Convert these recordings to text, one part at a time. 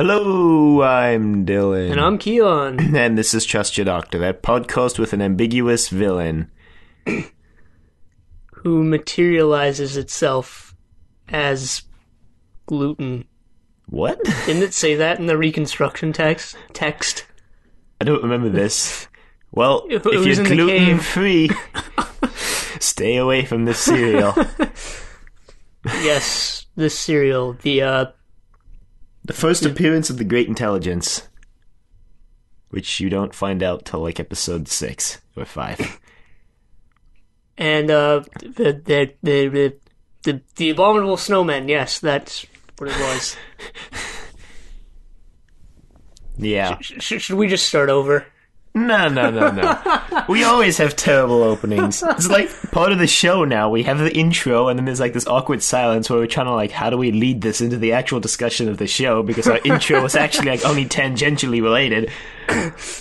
Hello, I'm Dylan. And I'm Kiyan. And this is Trust Your Doctor, that podcast with an ambiguous villain. Who materializes itself as gluten. What? Didn't it say that in the reconstruction text? I don't remember this. Well, It if was you're in the cave. gluten-free, stay away from this cereal. Yes, this cereal. The first appearance of the Great Intelligence, which you don't find out till like episode 6 or 5. And the Abominable Snowmen. Yes, that's what it was. Yeah. Should we just start over? No. We always have terrible openings. It's like part of the show now. We have the intro, and then there's like this awkward silence where we're trying to like, how do we lead this into the actual discussion of the show? Because our intro was actually like only tangentially related.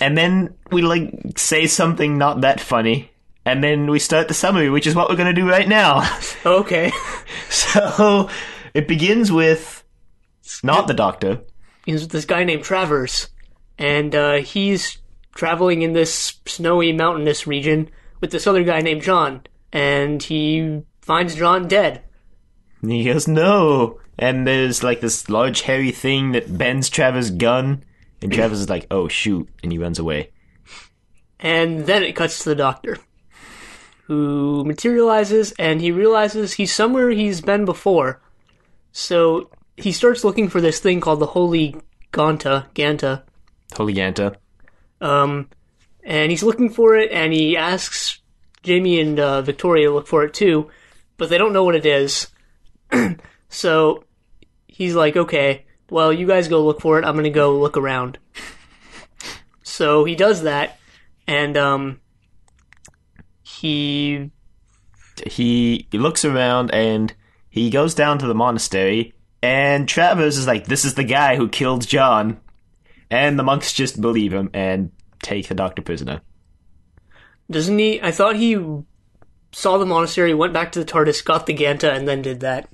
And then we like say something not that funny, and then we start the summary, which is what we're going to do right now. Okay. So it begins with not the Doctor. There's this guy named Travers, and he's traveling in this snowy, mountainous region with this other guy named John, and he finds John dead. He goes, no. And there's like this large hairy thing that bends Travers' gun, and Travers is like, oh shoot, and he runs away. And then it cuts to the Doctor, who materializes, and he realizes he's somewhere he's been before. So he starts looking for this thing called the Holy Ganta. Holy Ganta. And he's looking for it, and he asks Jamie and Victoria to look for it too, but they don't know what it is. So he's like, okay, well, you guys go look for it, I'm gonna go look around. So he does that, and he looks around, and he goes down to the monastery, and Travers is like, this is the guy who killed John. And the monks just believe him and take the Doctor prisoner. Doesn't he? I thought he saw the monastery, went back to the TARDIS, got the Ganta, and then did that.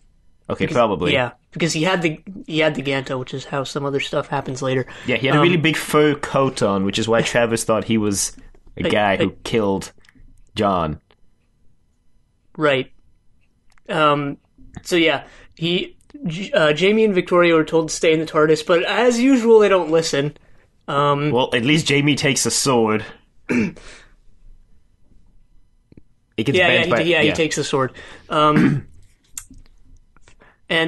Okay, probably. Yeah, because he had the Ganta, which is how some other stuff happens later. Yeah, he had a really big fur coat on, which is why Travers thought he was a guy who killed John. Right. So yeah, Jamie and Victoria were told to stay in the TARDIS, but as usual, they don't listen. Well, at least Jamie takes a sword. It gets bent by... He takes the sword. And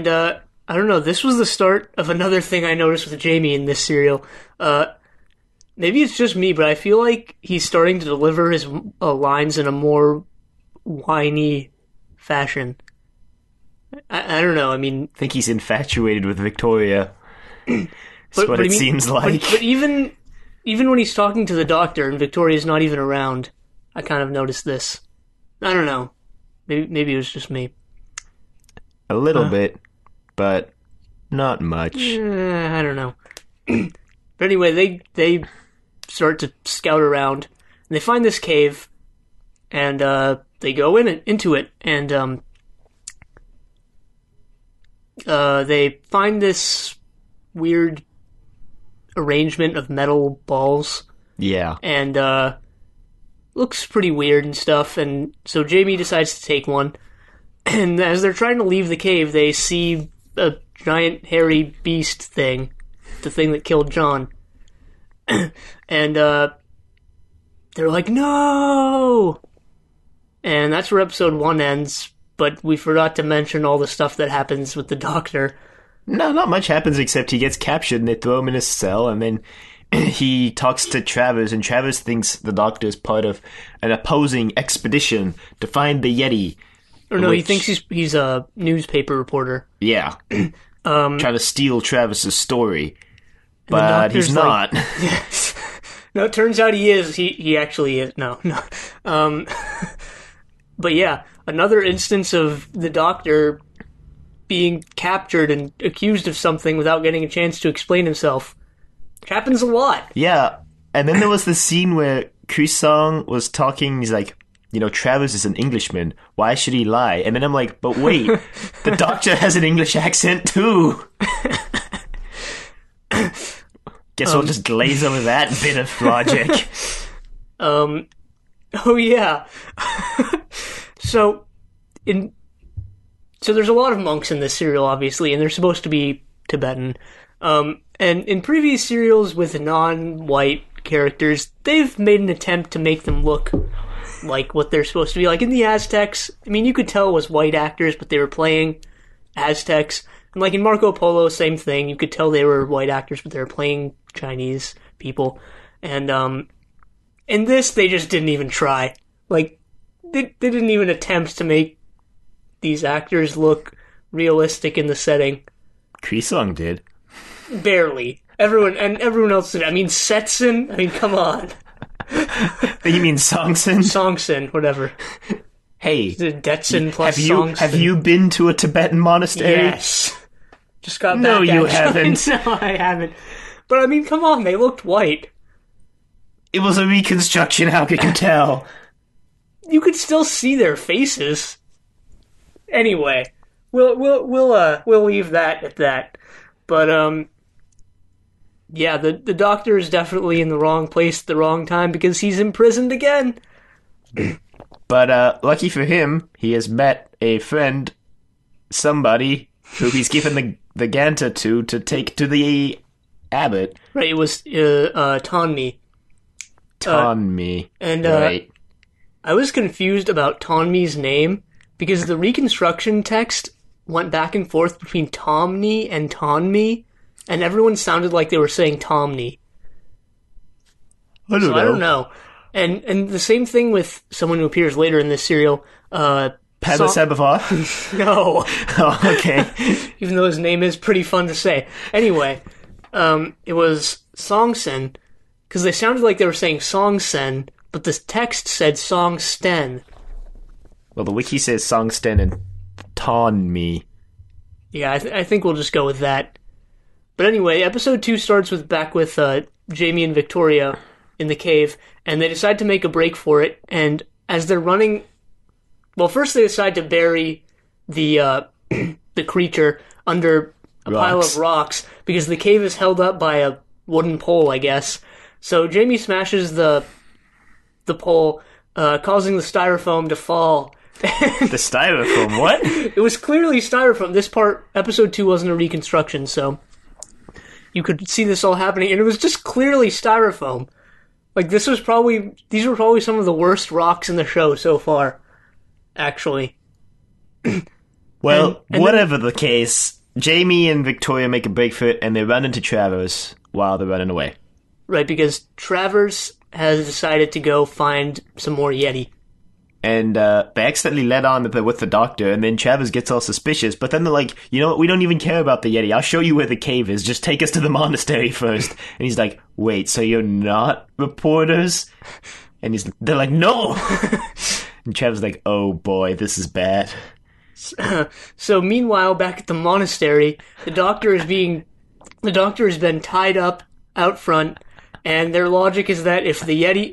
I don't know, this was the start of another thing I noticed with Jamie in this serial. Maybe it's just me, but I feel like he's starting to deliver his lines in a more whiny fashion. I don't know, I mean... I think he's infatuated with Victoria. That's what it seems like. But even when he's talking to the Doctor and Victoria's not even around, I kind of noticed this. I don't know. Maybe it was just me. A little bit, but not much. I don't know. But anyway, they start to scout around, and they find this cave, and they go into it, and they find this weird arrangement of metal balls. Yeah. And looks pretty weird and stuff, and so Jamie decides to take one. And as they're trying to leave the cave, they see a giant hairy beast thing, the thing that killed John. And they're like, no! And that's where episode 1 ends. But we forgot to mention all the stuff that happens with the Doctor. No, not much happens except he gets captured and they throw him in a cell, and then he talks to Travers, and Travers thinks the Doctor is part of an opposing expedition to find the Yeti. Or no, he thinks he's a newspaper reporter. Yeah. Trying to steal Travis's story. But he's not. Like, no, it turns out he is. He actually is. No. But yeah, another instance of the Doctor being captured and accused of something without getting a chance to explain himself. It happens a lot. Yeah, and then there was the scene where Kusong was talking, he's like, you know, Travers is an Englishman, why should he lie? And then I'm like, but wait, the Doctor has an English accent too! Guess we'll just glaze over that bit of logic. Oh yeah. So there's a lot of monks in this serial, obviously, and they're supposed to be Tibetan. And in previous serials with non-white characters, they've made an attempt to make them look like what they're supposed to be. Like in the Aztecs, I mean, you could tell it was white actors, but they were playing Aztecs. And like in Marco Polo, same thing. You could tell they were white actors, but they were playing Chinese people. And in this, they just didn't even try. Like, they didn't even attempt to make these actors look realistic in the setting. Krisong did. Barely. Everyone else did. I mean, Setsun. I mean, come on. You mean Songson? Songson, whatever. Hey, Detsen plus Songson. Have you been to a Tibetan monastery? Yes. Just got back. No, you actually. haven't. No, I haven't. But I mean, come on, they looked white. It was a reconstruction. How could you tell? You could still see their faces. Anyway, we'll leave that at that. But yeah, the doctor is definitely in the wrong place at the wrong time because he's imprisoned again. But lucky for him, he has met a friend, somebody who he's given the Ganta to take to the abbot. Right, it was Tonmi. Tonmi. And right. I was confused about Tonmi's name because the reconstruction text went back and forth between Tomni and Tonmi, and everyone sounded like they were saying Tomni. I don't know. And the same thing with someone who appears later in this serial. Padmasambhava? No. Oh, okay. Even though his name is pretty fun to say. Anyway, it was Songsen, because they sounded like they were saying Songsen, but the text said Songsten. Well, the wiki says Songsten and Tonmi. Yeah, I think we'll just go with that. But anyway, episode 2 starts back with Jamie and Victoria in the cave, and they decide to make a break for it, and as they're running... Well, first they decide to bury the the creature under a pile of rocks, because the cave is held up by a wooden pole, I guess. So Jamie smashes the pole, causing the styrofoam to fall. The styrofoam? What? It was clearly styrofoam. This part, episode 2, wasn't a reconstruction, so you could see this all happening, and it was just clearly styrofoam. Like, these were probably some of the worst rocks in the show so far, actually. Well, and whatever the case, Jamie and Victoria make a break for it, and they run into Travers while they're running away. Right, because Travers has decided to go find some more Yeti. And they accidentally let on with the doctor, and then Travers gets all suspicious, but then they're like, you know what, we don't even care about the Yeti, I'll show you where the cave is, just take us to the monastery first. And he's like, wait, so you're not reporters? And they're like, no! And Travers is like, oh boy, this is bad. So meanwhile, back at the monastery, the doctor has been tied up out front, and their logic is that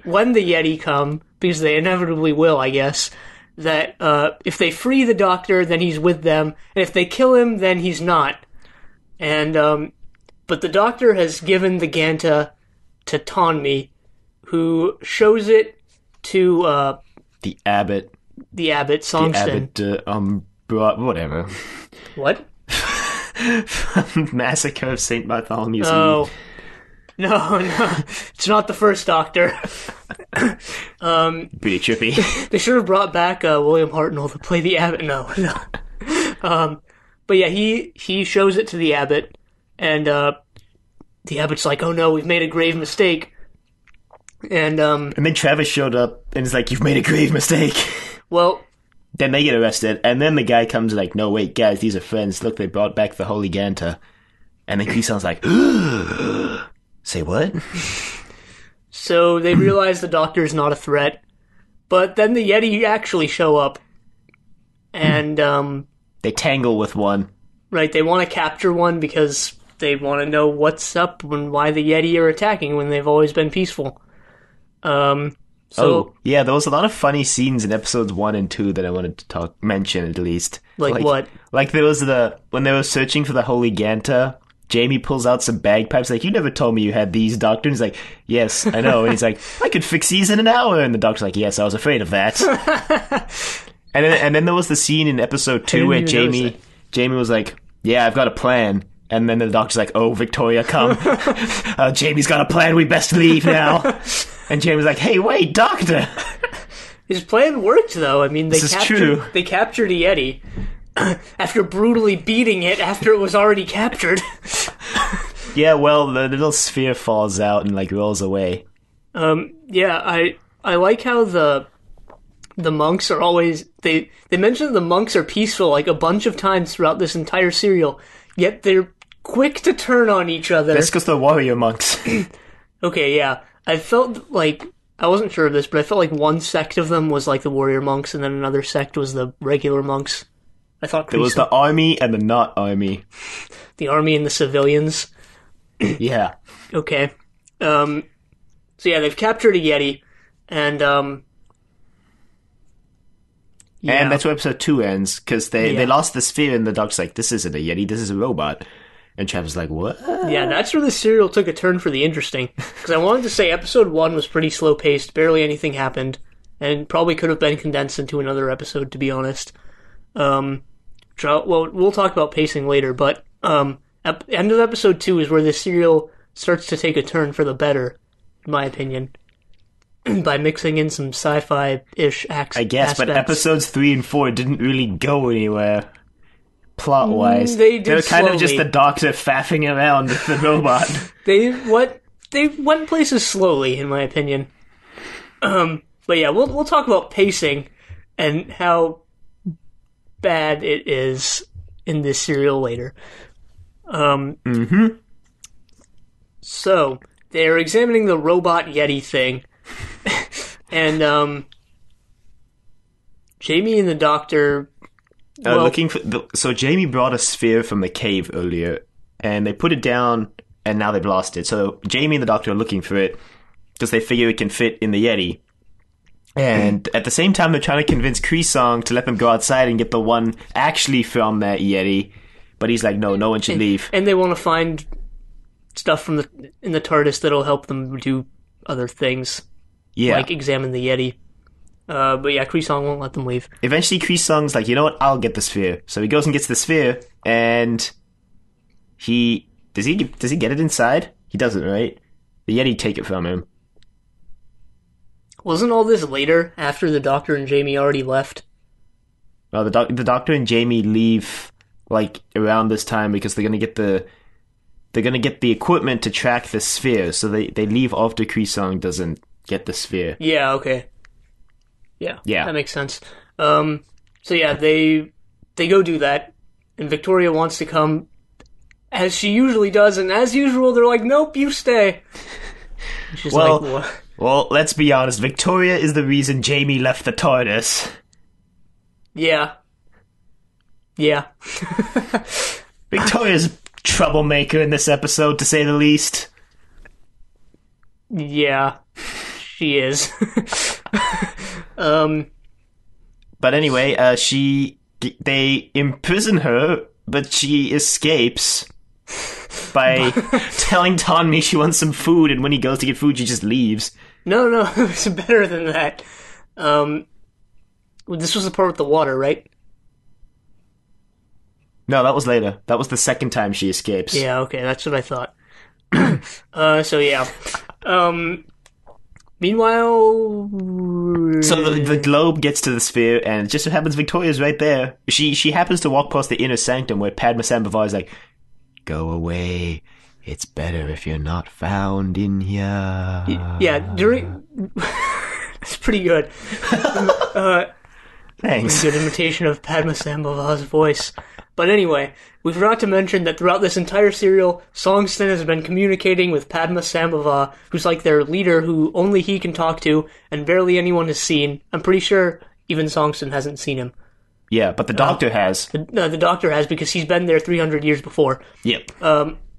when the Yeti come, because they inevitably will, I guess, that if they free the doctor, then he's with them, and if they kill him, then he's not. And but the doctor has given the Ganta to Tonmi, who shows it to the abbot. The abbot, Songsten. The abbot, whatever. What? Massacre of St. Bartholomew's Eve. No, it's not the first Doctor. Pretty trippy. They should have brought back William Hartnell to play the abbot. No. But yeah, he shows it to the abbot, and the abbot's like, "Oh no, we've made a grave mistake." And then Travis showed up and is like, "You've made a grave mistake." Well, then they get arrested, and then the guy comes like, "No, wait, guys, these are friends. Look, they brought back the Holy Ganta." And then Kison's like, say what? So they realize the doctor's not a threat, but then the Yeti actually show up, and they tangle with one. Right, they want to capture one because they want to know what's up and why the Yeti are attacking when they've always been peaceful. Yeah, there was a lot of funny scenes in episodes 1 and 2 that I wanted to mention at least. Like what? Like there was when they were searching for the Holy Ganta, Jamie pulls out some bagpipes, like, you never told me you had these, Doctor. And he's like, yes, I know. And he's like, I could fix these in an hour. And the Doctor's like, yes, I was afraid of that. and then there was the scene in episode 2 where Jamie was like, yeah, I've got a plan. And then the Doctor's like, oh, Victoria, come. Jamie's got a plan, we best leave now. And Jamie's like, hey, wait, Doctor. His plan worked, though. I mean, they captured a Yeti after brutally beating it after it was already captured. Yeah, well, the little sphere falls out and, like, rolls away. Yeah, I like how the monks are always... They mention the monks are peaceful, like, a bunch of times throughout this entire serial, yet they're quick to turn on each other. That's because they're warrior monks. Okay, yeah. I felt like... I wasn't sure of this, but I felt like one sect of them was like the warrior monks, and then another sect was the regular monks. I thought there was the army and the not army. The army and the civilians. Yeah. Okay. So yeah, they've captured a Yeti, and yeah. And that's where episode 2 ends, because they lost the sphere, and the Doctor's like, this isn't a Yeti, this is a robot. And Travis like, what? Yeah, that's where the serial took a turn for the interesting. Because I wanted to say episode 1 was pretty slow-paced, barely anything happened, and probably could have been condensed into another episode, to be honest. Well, we'll talk about pacing later, but end of episode 2 is where the serial starts to take a turn for the better, in my opinion, by mixing in some sci-fi-ish aspects. I guess, but episodes 3 and 4 didn't really go anywhere. Plot-wise, they were kind of just the Doctor faffing around with the robot. They went places slowly, in my opinion. But yeah, we'll talk about pacing and how bad it is in this serial later. So they're examining the robot Yeti thing, and Jamie and the Doctor. Looking for so Jamie brought a sphere from the cave earlier, and they put it down, and now they've lost it. So Jamie and the Doctor are looking for it because they figure it can fit in the Yeti. And at the same time, they're trying to convince Kreesong to let them go outside and get the one actually from that Yeti. But he's like, no one should leave. And they want to find stuff in the TARDIS that'll help them do other things, like examine the Yeti. But yeah, Kreesong won't let them leave. Eventually, Kreesong's like, you know what? I'll get the sphere. So he goes and gets the sphere, and does he get it inside? He doesn't, right? The Yeti take it from him. Wasn't all this later, after the Doctor and Jamie already left? Well, the Doctor and Jamie leave like around this time because they're gonna get the equipment to track the sphere. So they leave after Kreesong doesn't get the sphere. Yeah. Okay. Yeah, that makes sense. So yeah, they go do that, and Victoria wants to come, as she usually does, and as usual, they're like, nope, you stay. And she's like, what? Well, let's be honest, Victoria is the reason Jamie left the TARDIS. Yeah. Victoria's a troublemaker in this episode, to say the least. Yeah, she is. But anyway, they imprison her, but she escapes by telling Tommy she wants some food, and when he goes to get food, she just leaves. No, it's better than that. This was the part with the water, right? No, that was later. That was the second time she escapes. Yeah, okay, that's what I thought. So yeah. Meanwhile... So the globe gets to the sphere, and it just so happens Victoria's right there. She happens to walk past the inner sanctum where Padma Sambhavar is like, go away. It's better if you're not found in here. Yeah, It's pretty good. Thanks. Good imitation of Padma Sambhavar's voice. But anyway, we forgot to mention that throughout this entire serial, Songston has been communicating with Padma Sambhavar, who's like their leader who only he can talk to, and barely anyone has seen. I'm pretty sure even Songston hasn't seen him. Yeah, but the Doctor has. The Doctor has, because he's been there 300 years before. Yep.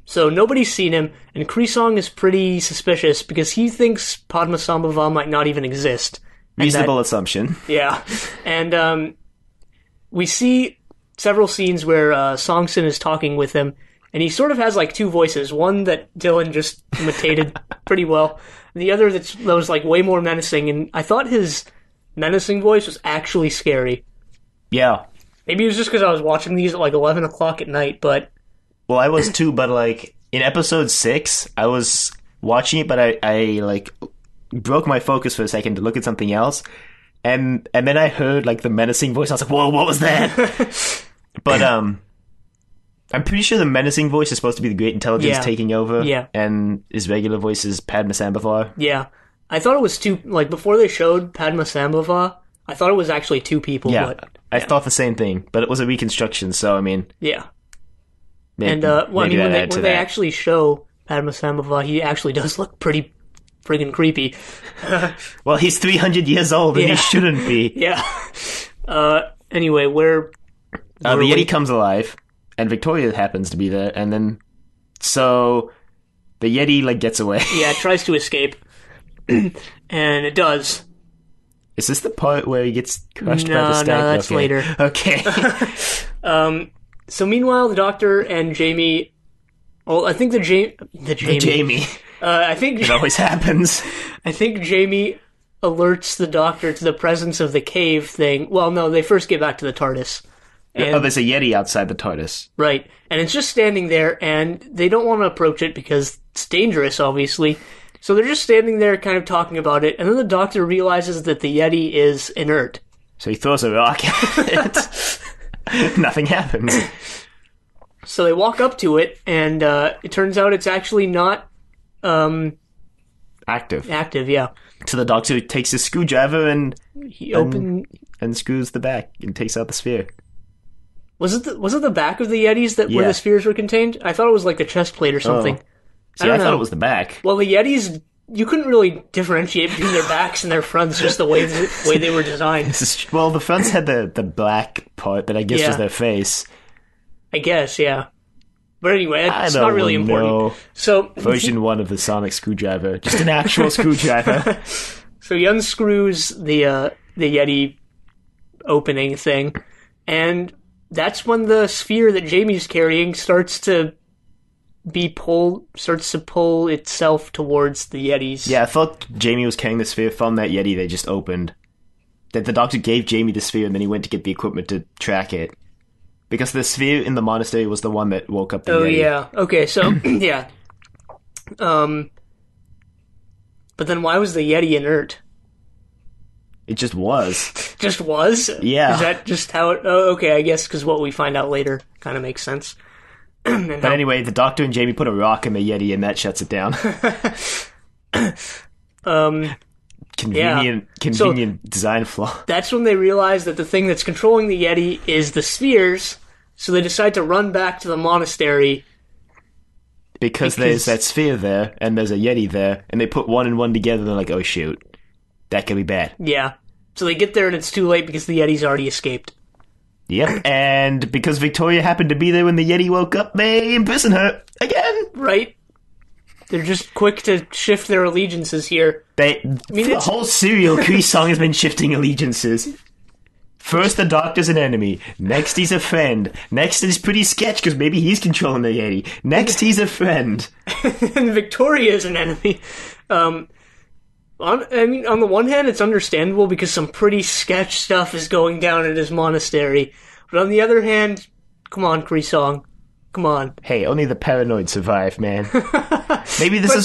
So nobody's seen him, and Kreesong is pretty suspicious, because he thinks Padma Sambhavar might not even exist. Reasonable assumption. Yeah. And we see several scenes where Songston is talking with him, And he sort of has, like, two voices. One that Dylan just imitated pretty well. And the other that was, like, way more menacing. And I thought his menacing voice was actually scary. Yeah. Maybe it was just because I was watching these at, like, 11 o'clock at night, but... Well, I was too, but, like, in episode 6, I was watching it, but I like, broke my focus for a second to look at something else. And then I heard, like, the menacing voice. I was like, whoa, what was that? But, I'm pretty sure the menacing voice is supposed to be the Great Intelligence taking over. Yeah. And his regular voice is Padma Sambhavar. Yeah. I thought it was two... Like, before they showed Padma Sambhavar, I thought it was actually two people. Yeah, but, I thought the same thing. But it was a reconstruction, so, I mean... Yeah. Maybe, well, I mean, when they actually show Padma Sambhavar, he actually does look pretty friggin' creepy. Well, he's 300 years old, and he shouldn't be. Yeah. Anyway, where the Yeti comes alive, and Victoria happens to be there, and then... So, the Yeti, like, gets away. Yeah, it tries to escape. And it does. Is this the part where he gets crushed by the stag? No, that's later. Okay. So meanwhile, the Doctor and Jamie... Well, I think the Jamie. I think... It always happens. I think Jamie alerts the Doctor to the presence of the cave thing. Well, no, they first get back to the TARDIS. And, there's a Yeti outside the TARDIS. Right. And it's just standing there, and they don't want to approach it because it's dangerous, obviously. So they're just standing there kind of talking about it, and then the Doctor realizes that the Yeti is inert. So he throws a rock at it. Nothing happens. So they walk up to it, and it turns out it's actually not... Active. Active, yeah. So the Doctor takes his screwdriver and screws the back and takes out the sphere. Was it the back of the Yetis where the spheres were contained? I thought it was like the chest plate or something. See, I thought it was the back. Well, the Yetis, you couldn't really differentiate between their backs and their fronts, just the way they were designed. Well, the fronts had the black part that I guess was their face. I guess, yeah. But anyway, it's not really important. So version 1 of the sonic screwdriver, just an actual screwdriver. So he unscrews the Yeti opening thing, and that's when the sphere that Jamie's carrying starts to pull itself towards the Yetis. Yeah, I thought Jamie was carrying the sphere from that Yeti they just opened. That the Doctor gave Jamie the sphere and then he went to get the equipment to track it. Because the sphere in the monastery was the one that woke up the Yeti. Oh, yeah. Okay, so, yeah. But then why was the Yeti inert? It just was. Just was? Yeah. Is that just how it... Oh, okay, I guess because what we find out later kind of makes sense. But anyway, the Doctor and Jamie put a rock in the Yeti and that shuts it down. Convenient design flaw. That's when they realize that the thing that's controlling the Yeti is the spheres, so they decide to run back to the monastery. Because there's that sphere there, and there's a Yeti there, and they put one and one together, and they're like, oh shoot, that could be bad. Yeah. So they get there and it's too late because the Yeti's already escaped. Yep, and because Victoria happened to be there when the Yeti woke up, they imprison her again. Right. They're just quick to shift their allegiances here. The whole serial Kree song has been shifting allegiances. First the Doctor's an enemy. Next he's a friend. Next he's pretty sketch because maybe he's controlling the Yeti. Next he's a friend. And Victoria's an enemy. On the one hand, it's understandable because some pretty sketch stuff is going down at his monastery. But on the other hand, come on, Kree song. Come on. Hey, only the paranoid survive, man. Maybe this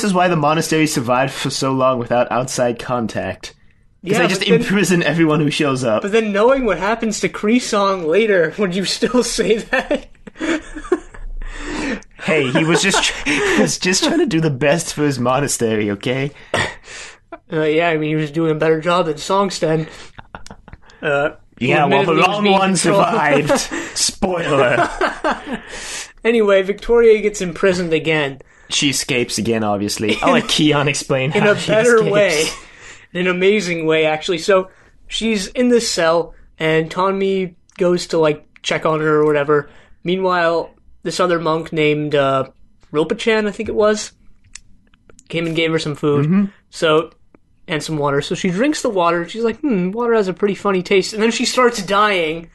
is why the monastery survived for so long without outside contact. Because they just imprison everyone who shows up. But then knowing what happens to Kree song later, would you still say that? Hey, he was just trying to do the best for his monastery, okay? Yeah, I mean, he was doing a better job than Songsten. Yeah, well, the wrong one survived. Spoiler. Anyway, Victoria gets imprisoned again. She escapes again, obviously. I'll let Kiyan explain in how a she better escapes. way. In an amazing way, actually. So, she's in this cell, and Tonmi goes to, check on her or whatever. Meanwhile, this other monk named Rilpa-chan, I think it was, came and gave her some food. Mm-hmm. And some water. So she drinks the water, and she's like, water has a pretty funny taste. And then she starts dying.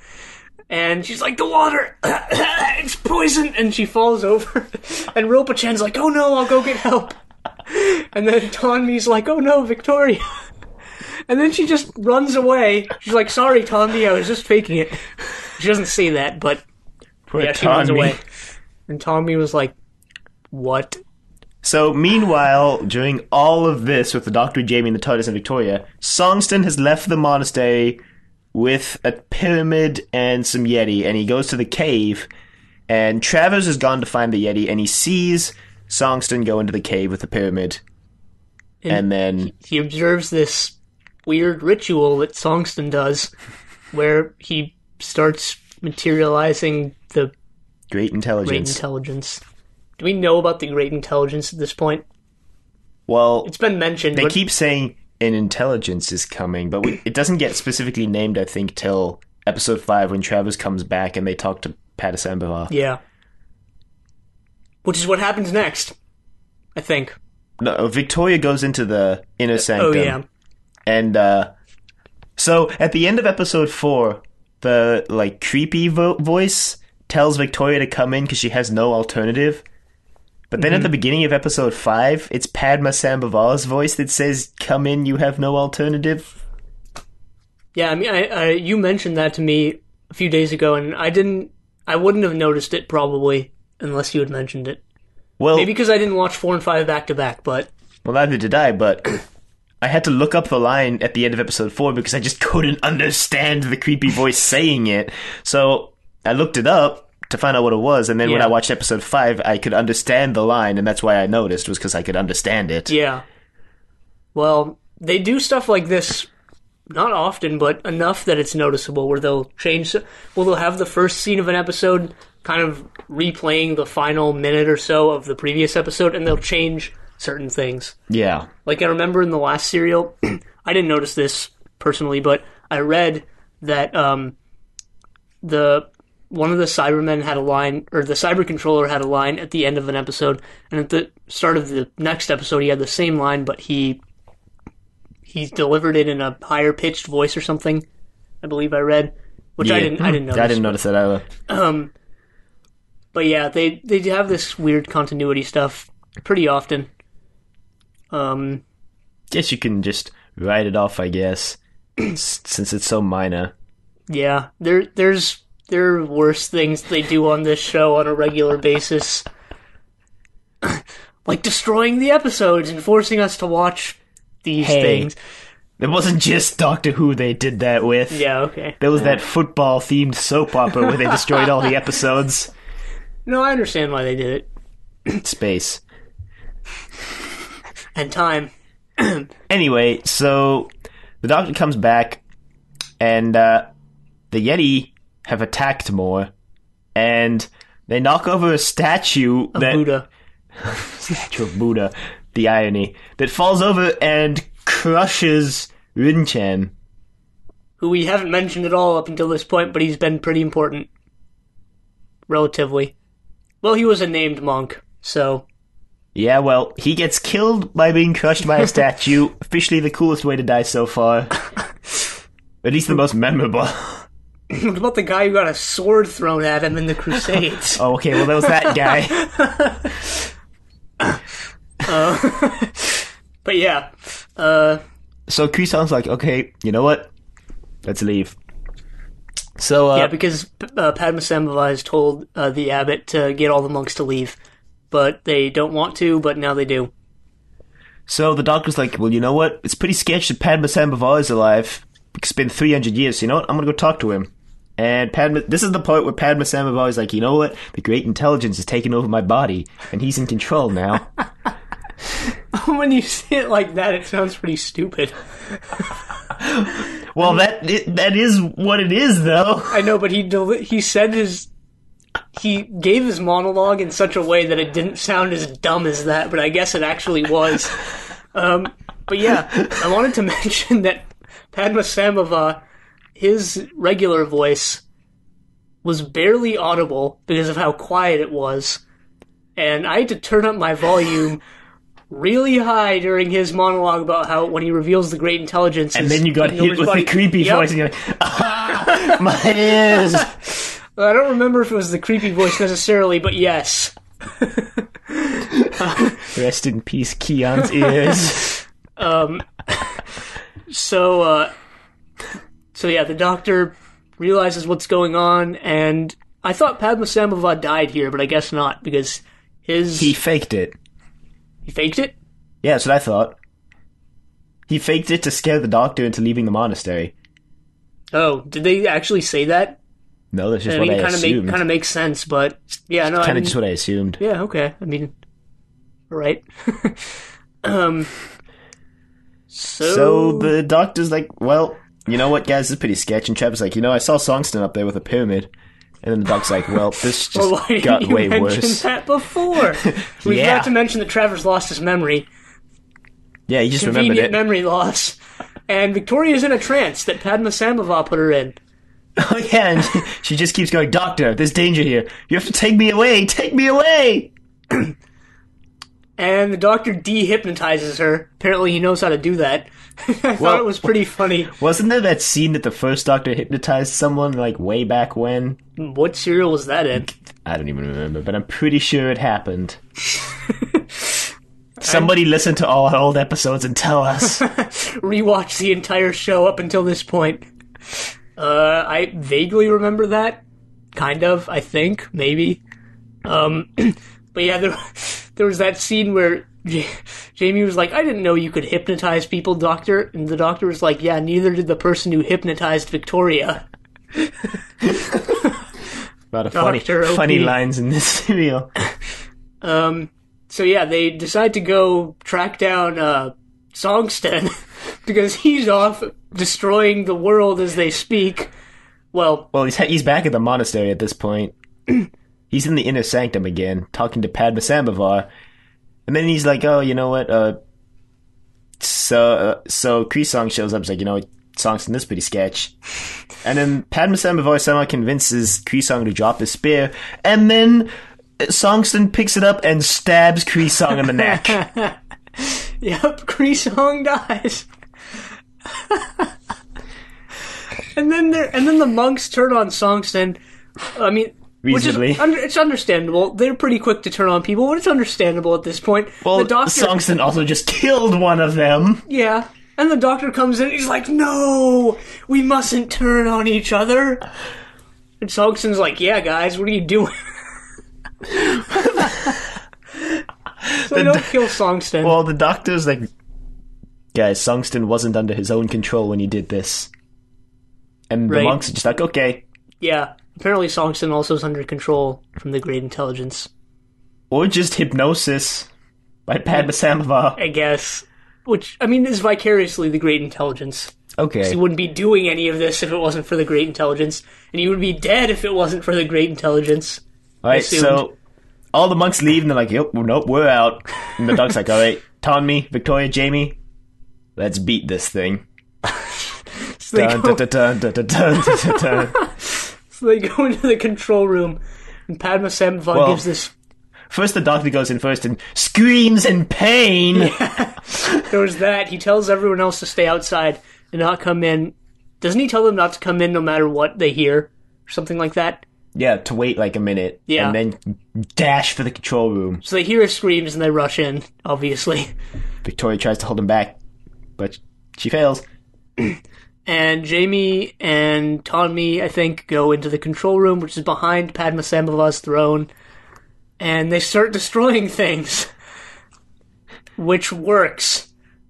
And she's like, the water! It's poison! And she falls over. And Ropa-chan's like, oh no, I'll go get help. And then Tonmi's like, oh no, Victoria. And then she just runs away. She's like, sorry, Tonmi, I was just faking it. She doesn't say that, but she runs away. And Tonmi was like, what? So, meanwhile, during all of this with the Doctor, Jamie, and the TARDIS and Victoria, Songston has left the monastery with a pyramid and some Yeti, and he goes to the cave, and Travers has gone to find the Yeti, and he sees Songston go into the cave with the pyramid. And then he observes this weird ritual that Songston does, where he starts materializing the Great Intelligence. Do we know about the Great Intelligence at this point? Well, it's been mentioned. They keep saying an intelligence is coming, but it doesn't get specifically named, I think, till episode 5 when Travers comes back and they talk to Padasambhava. Yeah. Which is what happens next, I think. No, Victoria goes into the inner sanctum. Oh, yeah. And, so, at the end of episode 4, the, creepy voice tells Victoria to come in because she has no alternative. But then at the beginning of episode 5, it's Padma Sambhava's voice that says, come in, you have no alternative. Yeah, I mean, you mentioned that to me a few days ago, and I wouldn't have noticed it probably unless you had mentioned it. Well, maybe because I didn't watch 4 and 5 back to back, but... Well, neither did I, but I had to look up the line at the end of episode 4 because I just couldn't understand the creepy voice saying it. So I looked it up to find out what it was, and then when I watched episode 5, I could understand the line, and that's why I noticed, was because I could understand it. Yeah. Well, they do stuff like this, not often, but enough that it's noticeable, where they'll they'll have the first scene of an episode kind of replaying the final minute or so of the previous episode, and they'll change certain things. Yeah. Like, I remember in the last serial, I didn't notice this personally, but I read that one of the Cybermen had a line, or the Cyber Controller had a line at the end of an episode, and at the start of the next episode he had the same line, but he delivered it in a higher pitched voice or something. I believe I read, which I didn't notice. I didn't notice that either. But yeah, they have this weird continuity stuff pretty often. Guess you can just write it off, I guess, since it's so minor. Yeah, there are worse things they do on this show on a regular basis. Like destroying the episodes and forcing us to watch these things. It wasn't just Doctor Who they did that with. Yeah, okay. There was that football-themed soap opera where they destroyed all the episodes. No, I understand why they did it. Space. And time. Anyway, so the Doctor comes back, and the Yeti have attacked more, and they knock over a statue of Buddha. Statue of Buddha. The irony. That falls over and crushes Rin-chan. Who we haven't mentioned at all up until this point, but he's been pretty important. Relatively. Well, he was a named monk, so... Yeah, well, he gets killed by being crushed by a statue. Officially the coolest way to die so far. At least the most memorable. What about the guy who got a sword thrown at him in the Crusades? Oh, okay, well, that was that guy. But yeah. So Kusan's like, okay, you know what? Let's leave. So, yeah, because Padmasambhava has told the abbot to get all the monks to leave. But they don't want to, but now they do. So the Doctor's like, well, you know what? It's pretty sketch that Padmasambhava is alive. It's been 300 years, so you know what? I'm gonna go talk to him. And this is the part where Padmasambhava is like, you know what? The Great Intelligence is taking over my body, and he's in control now. When you say it like that, it sounds pretty stupid. Well, that is what it is, though. I know, but he said he gave his monologue in such a way that it didn't sound as dumb as that, but I guess it actually was. But yeah, I wanted to mention that Padmasambhava, his regular voice was barely audible because of how quiet it was, and I had to turn up my volume really high during his monologue about how when he reveals the Great Intelligence, and then you got hit with the creepy voice, and you're like, ah! My ears! I don't remember if it was the creepy voice necessarily, but yes. Rest in peace, Kiyan's ears. So yeah, the doctor realizes what's going on, and I thought Padmasambhava died here, but I guess not, because He faked it. He faked it? Yeah, that's what I thought. He faked it to scare the doctor into leaving the monastery. Oh, did they actually say that? No, that's just what I assumed. Kind of makes sense, but yeah, no, kind of just what I assumed. Yeah, okay. I mean, all right. So the doctor's like, well, you know what, guys, this is pretty sketch. And Trevor's like, I saw Songston up there with a pyramid. And then the doc's like, well, this just got way worse. Why didn't you mention that before? We forgot to mention that Trevor's lost his memory. Yeah, he just remembered it. Convenient memory loss. And Victoria's in a trance that Padmasambhava put her in. Oh, yeah, and she just keeps going, Doctor, there's danger here. You have to take me away. Take me away. And the doctor dehypnotizes her. Apparently he knows how to do that. I thought it was pretty funny. Wasn't there that scene that the first doctor hypnotized someone, like, way back when? What serial was that in? I don't even remember, but I'm pretty sure it happened. Somebody listen to all our old episodes and tell us. Rewatch the entire show up until this point. I vaguely remember that. Kind of, I think. Maybe. But yeah, there was that scene where Jamie was like, I didn't know you could hypnotize people, Doctor. And the doctor was like, yeah, neither did the person who hypnotized Victoria. A lot of funny lines in this serial. So yeah, they decide to go track down Songston because he's off destroying the world as they speak. Well, he's back at the monastery at this point. He's in the inner sanctum again, talking to Padmasambhava, and then he's like, "Oh, you know what? So Krisong shows up. He's like, Songston, this is pretty sketch." And then Padmasambhava somehow convinces Krisong to drop his spear, and then Songston picks it up and stabs Krisong in the neck. Yep, Krisong dies. and then the monks turn on Songston. I mean, reasonably, it's understandable. They're pretty quick to turn on people, but it's understandable at this point. Well, Songston also just killed one of them. Yeah, and the doctor comes in and he's like, "No, we mustn't turn on each other." And Songston's like, "Yeah, guys, what are you doing?" So they don't kill Songston. Well, the doctor's like, guys, Songston wasn't under his own control when he did this. And the monks are just like, okay. Yeah, apparently Songston also is under control from the Great Intelligence. Or just hypnosis by Padmasambhava. I guess. Which, I mean, is vicariously the Great Intelligence. Okay. He wouldn't be doing any of this if it wasn't for the Great Intelligence. And he would be dead if it wasn't for the Great Intelligence. Alright, so all the monks leave and they're like, yep, nope, we're out. And the dog's like, alright, Tonmi, Victoria, Jamie, let's beat this thing. So they go into the control room and Padmasambhava gives this... First the doctor goes in first and screams in pain. Yeah. There was that. He tells everyone else to stay outside and not come in. Doesn't he tell them not to come in no matter what they hear? Or something like that? Yeah, to wait like a minute. Yeah. And then dash for the control room. So they hear his screams and they rush in, obviously. Victoria tries to hold him back, but she fails. And Jamie and Tonmi, I think, go into the control room, which is behind Padmasambhava's throne. And they start destroying things. Which works.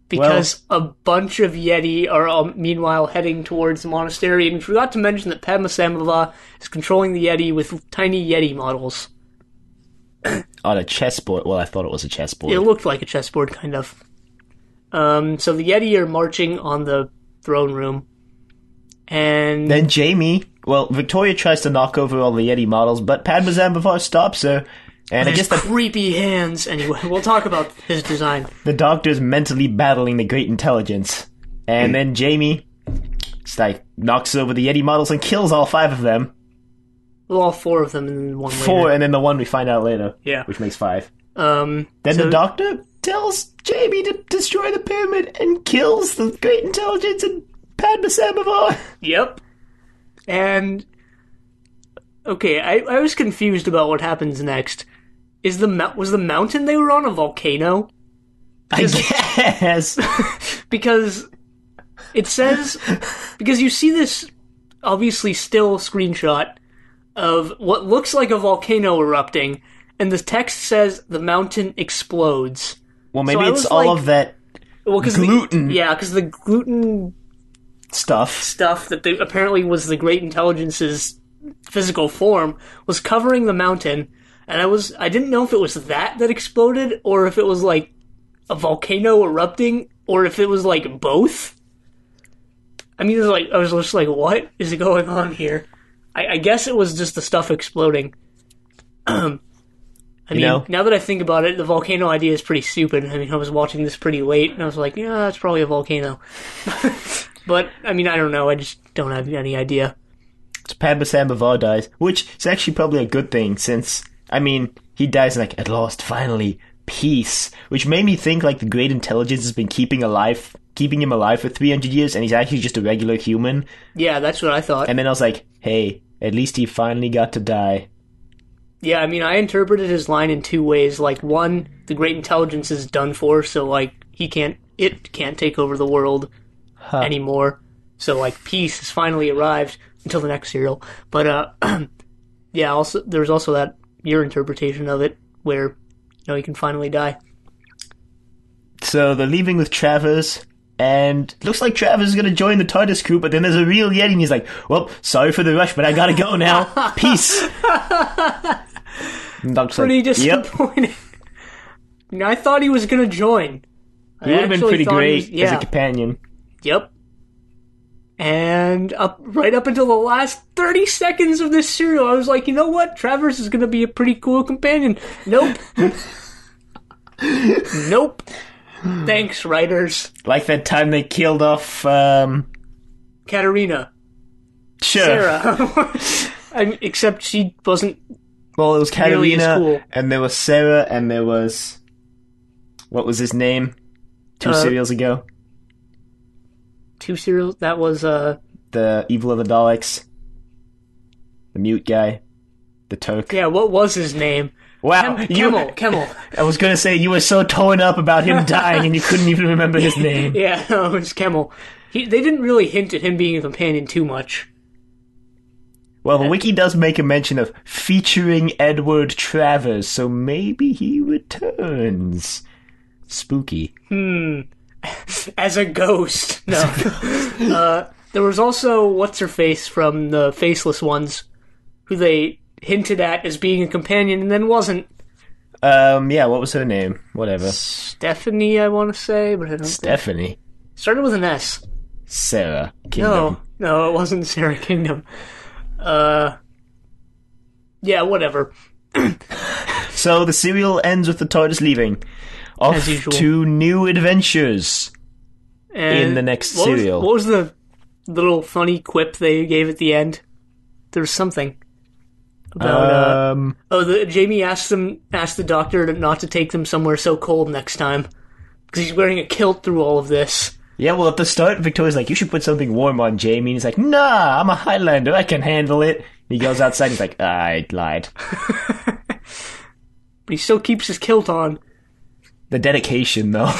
Because a bunch of Yeti are, meanwhile, heading towards the monastery. And we forgot to mention that Padmasambhava is controlling the Yeti with tiny Yeti models. On a chessboard. Well, I thought it was a chessboard. It looked like a chessboard, kind of. So the Yeti are marching on the throne room. And then Victoria tries to knock over all the Yeti models, but Padmasambhava stops her. And I guess creepy hands. Anyway, we'll talk about his design. The doctor's mentally battling the Great Intelligence. And then Jamie knocks over the Yeti models and kills all 5 of them. Well, all 4 of them and one later. 4, and then the one we find out later. Yeah. Which makes 5. Then the doctor tells Jamie to destroy the pyramid and kills the Great Intelligence and Padmasambhava. Yep. And okay, I was confused about what happens next. Was the mountain they were on a volcano? I guess. Because it says, because you see this obviously still screenshot of what looks like a volcano erupting, and the text says the mountain explodes. Well, maybe it's all of that gluten. Because the gluten stuff that apparently was the Great Intelligence's physical form was covering the mountain, and I didn't know if it was that exploded, or if it was like a volcano erupting, or if it was like both. I mean, I was just like, what is going on here? I guess it was just the stuff exploding. I mean, now that I think about it, the volcano idea is pretty stupid. I mean, I was watching this pretty late, and I was like, yeah, that's probably a volcano. But, I mean, I don't know. I just don't have any idea. So Padma Sambhavar dies, which is actually probably a good thing, since, I mean, he dies like, at last, finally, peace. Which made me think, like, the Great Intelligence has been keeping him alive for 300 years, and he's actually just a regular human. Yeah, that's what I thought. And then I was like, hey, at least he finally got to die. Yeah, I mean, I interpreted his line in two ways. Like, one, the Great Intelligence is done for, so, like, it can't take over the world anymore. So, like, peace has finally arrived until the next serial. But, yeah, also, there's also your interpretation of it, where, he can finally die. So, they're leaving with Travers, and looks like Travers is going to join the TARDIS crew, but then there's a real Yeti, and he's like, well, sorry for the rush, but I gotta go now. Peace. Pretty disappointing. Yep. I thought he was going to join. He would have been pretty great as a companion. Yep. And right up until the last 30 seconds of this serial, I was like, you know what? Travers is going to be a pretty cool companion. Nope. Nope. Thanks, writers. Like that time they killed off, Katerina. Sure. Sarah. Except she wasn't. Well, it was Katerina, cool. And there was Sarah, and there was... What was his name? 2 serials ago? 2 serials? That was, The Evil of the Daleks. The mute guy. The Turk. Yeah, what was his name? Wow. Kemmel. I was going to say, you were so torn up about him dying, and you couldn't even remember his name. Yeah, no, it was Kemmel. They didn't really hint at him being a companion too much. Well, the wiki does make a mention of featuring Edward Travers, so maybe he returns. Spooky. As a ghost. No. There was also What's-Her-Face from the Faceless Ones, who they hinted at as being a companion and then wasn't. Yeah, what was her name? Whatever. Stephanie, I want to say, but I don't Stephanie? think. Started with an S. Sarah Kingdom. No, it wasn't Sarah Kingdom. Yeah, whatever. So the serial ends with the TARDIS leaving. Off to new adventures in the next serial. What was the little funny quip they gave at the end? There was something about Jamie asked the doctor not to take them somewhere so cold next time because he's wearing a kilt through all of this. Yeah, well, at the start, Victoria's like, you should put something warm on Jamie. And he's like, nah, I'm a Highlander. I can handle it. And he goes outside and he's like, I lied. But he still keeps his kilt on. The dedication, though.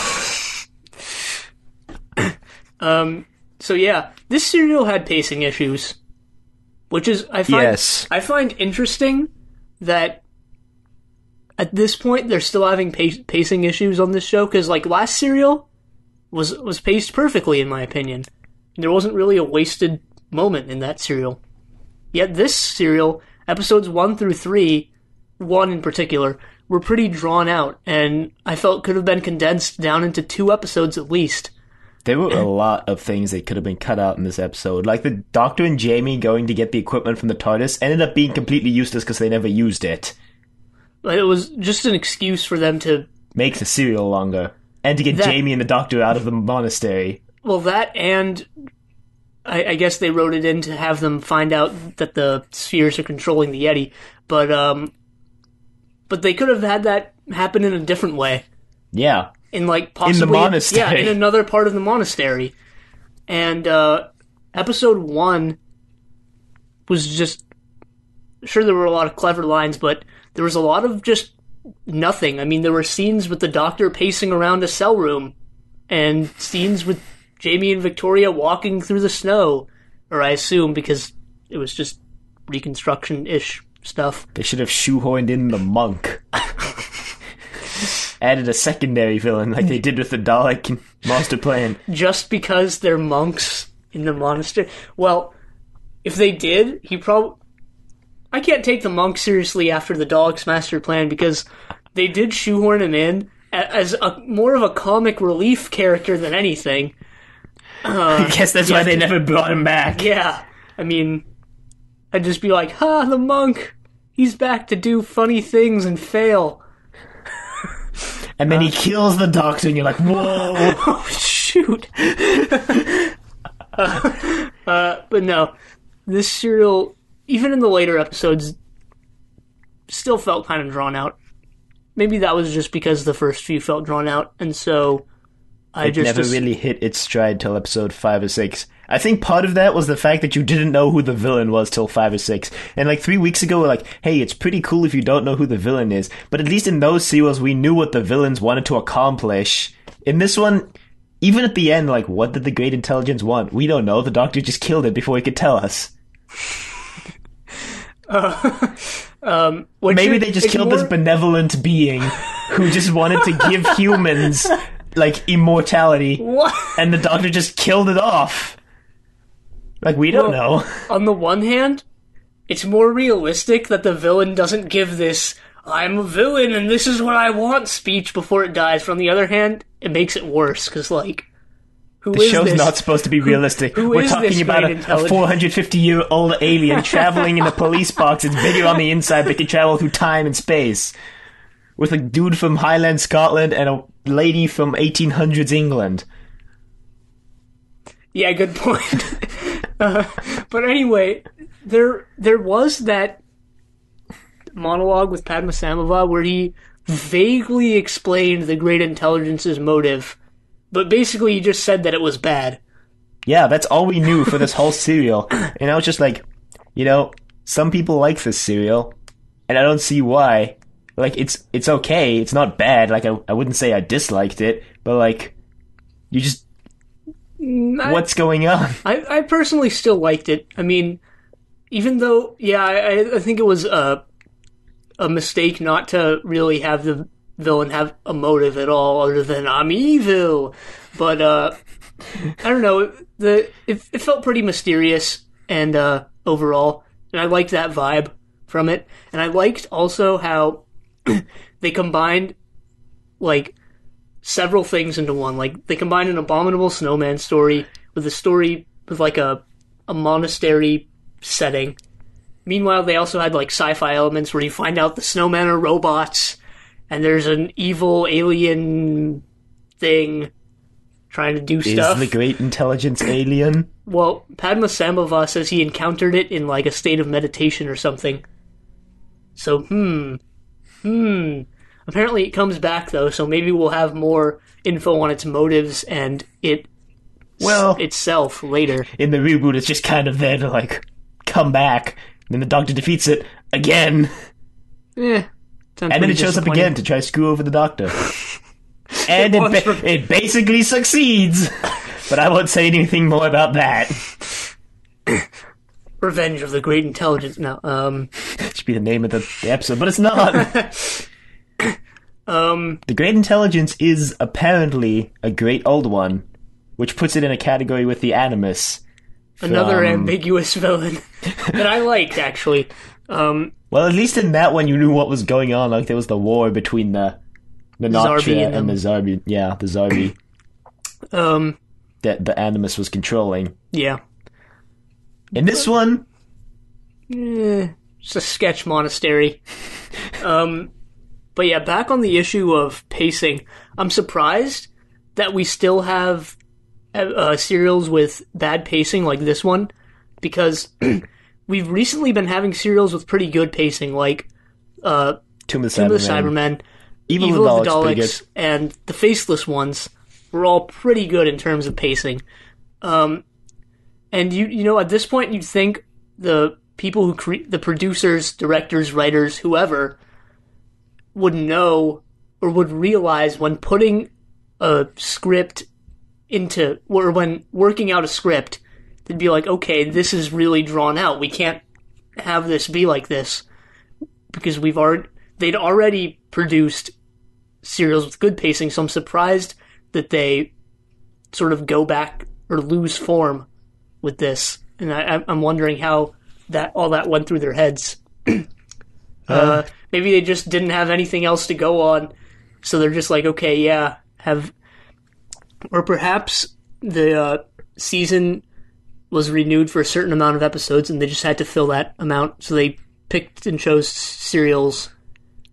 So yeah, this serial had pacing issues. Which is, I find interesting that at this point they're still having pacing issues on this show, because like last serial was paced perfectly in my opinion. There wasn't really a wasted moment in that serial. Yet this serial, episodes 1 through 3, 1 in particular, were pretty drawn out, and I felt could have been condensed down into 2 episodes at least. There were a lot of things that could have been cut out in this episode. Like the Doctor and Jamie going to get the equipment from the TARDIS ended up being completely useless because they never used it. It was just an excuse for them to make the serial longer. And to get Jamie and the Doctor out of the monastery. Well, that and I guess they wrote it in to have them find out that the spheres are controlling the Yeti. But they could have had that happen in a different way. Yeah. In like possibly in the monastery. Yeah, in another part of the monastery. And episode 1 was just... Sure, there were a lot of clever lines, but there was a lot of just nothing. I mean, there were scenes with the Doctor pacing around a cell room, and scenes with Jamie and Victoria walking through the snow, or I assume, because it was just reconstruction-ish stuff. They should have shoehorned in the monk. Added a secondary villain like they did with the Dalek master plan. Just because they're monks in the monastery? Well, if they did, he probably... I can't take the monk seriously after the Dalek's master plan, because they did shoehorn him in as more of a comic relief character than anything. I guess that's why they never brought him back. Yeah. I mean, I'd just be like, the monk! He's back to do funny things and fail. And then he kills the Doctor, and you're like, whoa! Oh, shoot! But no, this serial, even in the later episodes, still felt kind of drawn out. Maybe that was just because the first few felt drawn out, and so it never really hit its stride till episode 5 or 6. I think part of that was the fact that you didn't know who the villain was till 5 or 6. And like 3 weeks ago, we're like, hey, it's pretty cool if you don't know who the villain is. But at least in those serials, we knew what the villains wanted to accomplish. In this one, even at the end, like, what did the Great Intelligence want? We don't know. The Doctor just killed it before he could tell us. Maybe they just killed this benevolent being who just wanted to give humans, like, immortality. What? And the Doctor just killed it off. Like, we don't know. On the one hand, it's more realistic that the villain doesn't give this, I'm a villain and this is what I want speech before it dies. But on the other hand, it makes it worse, because, like, the show's not supposed to be realistic. We're talking about a 450-year-old alien traveling in a police box. It's bigger on the inside, but can travel through time and space. With a dude from Highland, Scotland, and a lady from 1800s England. Yeah, good point. But anyway, there was that monologue with Padma Samava where he vaguely explained the Great Intelligence's motive, but basically he just said that it was bad. Yeah, that's all we knew for this whole serial. And I was just like, some people like this serial, and I don't see why. Like, it's okay, it's not bad, like, I wouldn't say I disliked it, but, like, you just... what's going on? I personally still liked it. I mean, even though, I think it was a mistake not to really have the villain have a motive at all other than I'm evil. But I don't know. It felt pretty mysterious and overall, and I liked that vibe from it. And I liked also how they combined like several things into one. Like, they combined an Abominable Snowman story with a story with, like, a monastery setting. Meanwhile, they also had, like, sci-fi elements where you find out the snowmen are robots, and there's an evil alien thing trying to do stuff. Is the Great Intelligence alien? Well, Padma Samava says he encountered it in, like, a state of meditation or something. So, Apparently it comes back, though, so maybe we'll have more info on its motives and itself later. In the reboot, it's just kind of there to, like, come back. And then the Doctor defeats it again. And then it shows up again to try to screw over the Doctor. And it basically succeeds. But I won't say anything more about that. Revenge of the Great Intelligence. No, should be the name of the episode, but it's not. The Great Intelligence is apparently a great old one, which puts it in a category with the Animus. Another ambiguous villain that I liked, actually. Well, at least in that one you knew what was going on. Like, there was the war between the Notria and the Zarbi. Yeah, the Zarbi. That the Animus was controlling. Yeah. In this one... it's a sketch monastery. But yeah, back on the issue of pacing, I'm surprised that we still have serials with bad pacing like this one, because we've recently been having serials with pretty good pacing, like Tomb of the Cybermen, Evil of the Daleks, and the Faceless ones were all pretty good in terms of pacing. And you know, at this point, you'd think the people who the producers, directors, writers, whoever would know or would realize when putting a script or when working out a script, they'd be like, okay, this is really drawn out. We can't have this be like this because they'd already produced serials with good pacing, so I'm surprised that they sort of go back or lose form with this. And I'm wondering how all that went through their heads. Maybe they just didn't have anything else to go on, so they're just like, okay, yeah, or perhaps the season was renewed for a certain amount of episodes, and they just had to fill that amount, so they picked and chose serials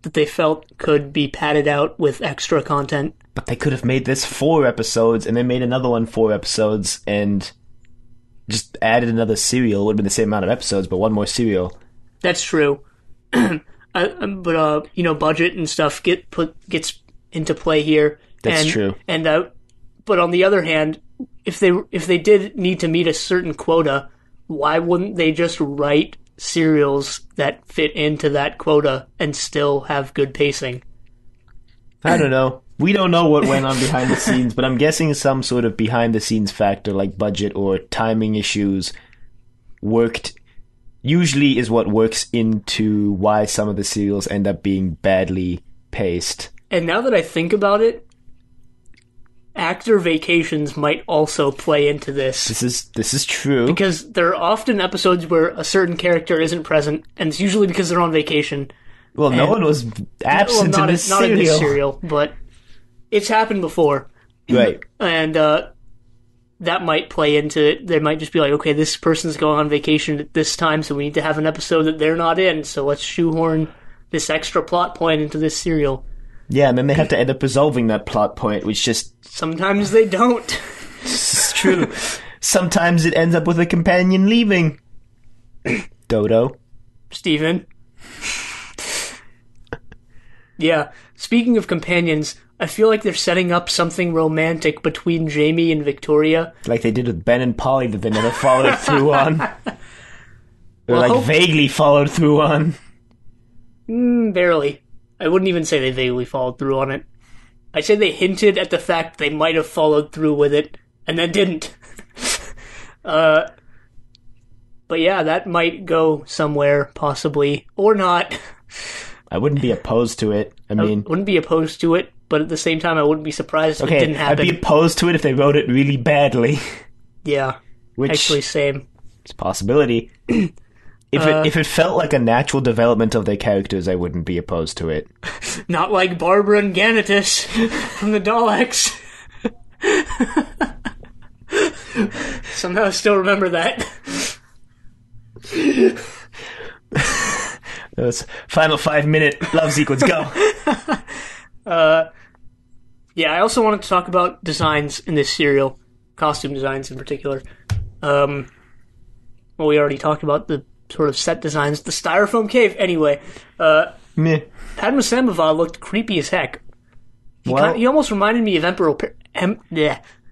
that they felt could be padded out with extra content. But they could have made this 4 episodes, and then made another one 4 episodes, and just added another serial. It would have been the same amount of episodes, but one more serial. That's true. But budget and stuff gets into play here. That's true. And but on the other hand, if they did need to meet a certain quota, why wouldn't they just write serials that fit into that quota and still have good pacing? I don't know. We don't know what went on behind the scenes, but I'm guessing some sort of behind the scenes factor like budget or timing issues usually is what works into why some of the serials end up being badly paced. And now that I think about it, actor vacations might also play into this. This is true. Because there are often episodes where a certain character isn't present, and it's usually because they're on vacation. Well, no one was absent in this serial. Not in this serial, but it's happened before. Right. And that might play into it. They might just be like, okay, this person's going on vacation at this time, so we need to have an episode that they're not in, so let's shoehorn this extra plot point into this serial. Yeah, and then they have to end up resolving that plot point, which just... Sometimes they don't. It's true. Sometimes it ends up with a companion leaving. Dodo. Steven. Yeah, speaking of companions, I feel like they're setting up something romantic between Jamie and Victoria. Like they did with Ben and Polly that they never followed through on. Or vaguely followed through on. Barely. I wouldn't even say they vaguely followed through on it. I'd say they hinted at the fact they might have followed through with it, and then didn't. But yeah, that might go somewhere, possibly. Or not. I wouldn't be opposed to it. I wouldn't be opposed to it, but at the same time, I wouldn't be surprised if it didn't happen. I'd be opposed to it if they wrote it really badly. Yeah. Actually, same. It's a possibility. If it felt like a natural development of their characters, I wouldn't be opposed to it. Not like Barbara and Ganatus from the Daleks. Somehow I still remember that. Those final 5-minute love sequence, go! Yeah, I also wanted to talk about designs in this serial. Costume designs in particular. Well, we already talked about the sort of set designs. The styrofoam cave, anyway. Meh. Padma Sambhava looked creepy as heck. He almost reminded me of Emperor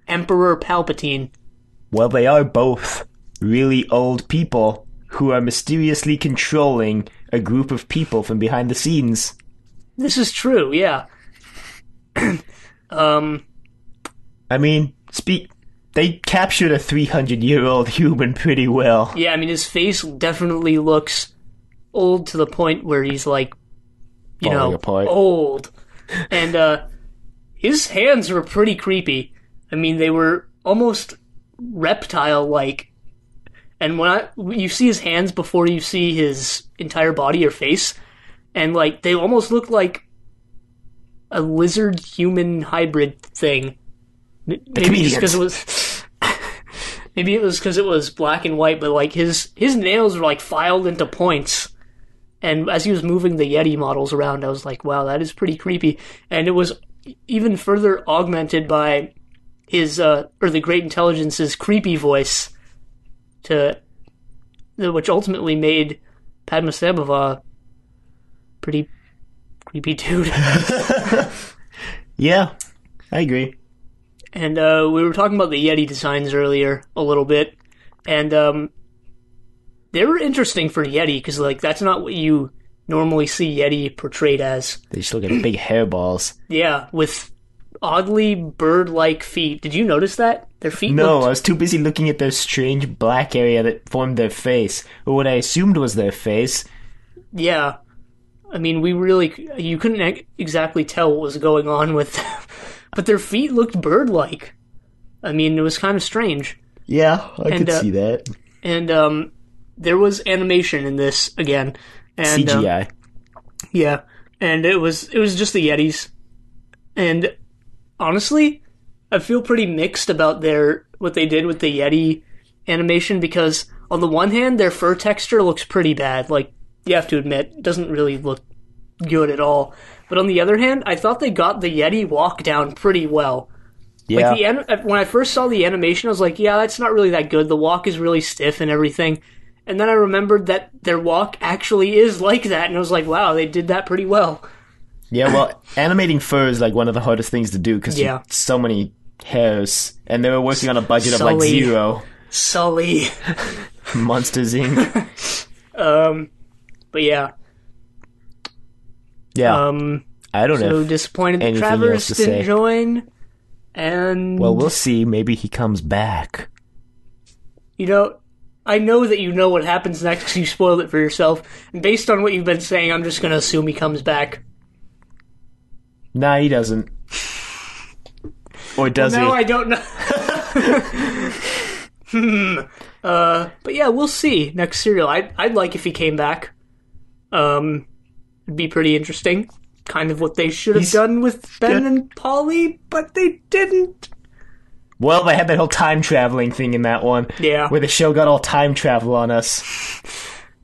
Palpatine. Well, they are both really old people who are mysteriously controlling a group of people from behind the scenes. This is true, yeah. They captured a 300-year-old human pretty well. Yeah, I mean, his face definitely looks old to the point where he's like, falling apart. Old. And his hands were pretty creepy. I mean, they were almost reptile-like. And when you see his hands before you see his entire body or face, and like they almost look like a lizard-human hybrid thing. Maybe just because it was. Maybe it was because it was black and white, but like his nails were like filed into points. And as he was moving the Yeti models around, I was like, "Wow, that is pretty creepy." And it was even further augmented by his or the Great Intelligence's creepy voice, which ultimately made Padma Sambhava pretty creepy dude. Yeah, I agree. And we were talking about the Yeti designs earlier a little bit, and they were interesting for Yeti, because, like, that's not what you normally see Yeti portrayed as. They just look at big hairballs. Yeah, with oddly bird-like feet. Did you notice that? Their feet No, looked... I was too busy looking at their strange black area that formed their face, or what I assumed was their face. Yeah. I mean, you couldn't exactly tell what was going on with them, but their feet looked bird-like. I mean, it was kind of strange. Yeah, I could see that. And there was animation in this again. And, CGI. Yeah, and it was just the Yetis. And honestly, I feel pretty mixed about what they did with the Yeti animation, because on the one hand, their fur texture looks pretty bad. Like, you have to admit, it doesn't really look good at all. But on the other hand, I thought they got the Yeti walk down pretty well. Yeah. Like, when I first saw the animation, I was like, yeah, that's not really that good. The walk is really stiff and everything. And then I remembered that their walk actually is like that, and I was like, wow, they did that pretty well. Yeah, well, animating fur is like one of the hardest things to do, because so many hairs, and they were working on a budget of like 0. Sully. Monsters Inc. But yeah. Yeah. I don't know. So disappointed that Travers didn't join. And well, we'll see. Maybe he comes back. You know, I know that you know what happens next because you spoiled it for yourself. And based on what you've been saying, I'm just going to assume he comes back. Nah, he doesn't. Or does he? No, I don't know. But yeah, we'll see next serial. I'd like if he came back. It'd be pretty interesting. Kind of what they should have done with Ben and Polly, but they didn't. Well, they had that whole time traveling thing in that one. Yeah. Where the show got all time travel on us.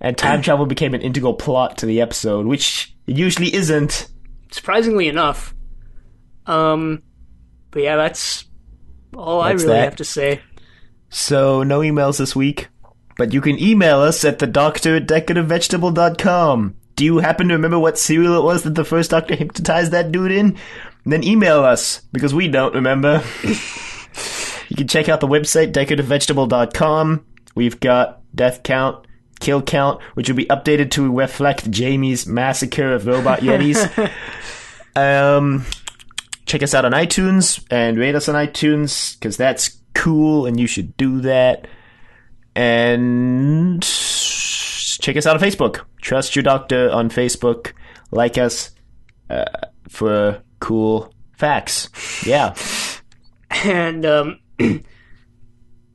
And time travel became an integral plot to the episode, which it usually isn't. Surprisingly enough. But yeah, that's all I really have to say. So, no emails this week. But you can email us at thedoctor@decorativevegetable.com. Do you happen to remember what cereal it was that the first Doctor hypnotized that dude in? Then email us, because we don't remember. You can check out the website, decorativevegetable.com. We've got death count, kill count, which will be updated to reflect Jamie's massacre of robot yetis. Check us out on iTunes, and rate us on iTunes, because that's cool, and you should do that. And check us out on Facebook. Trust Your Doctor on Facebook. Like us for cool facts. Yeah. And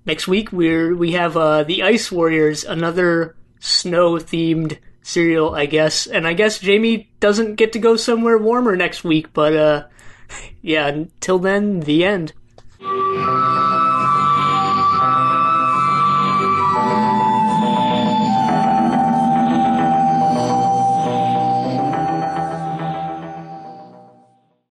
next week we have the Ice Warriors, another snow-themed serial, I guess. And I guess Jamie doesn't get to go somewhere warmer next week, but yeah, until then, the end.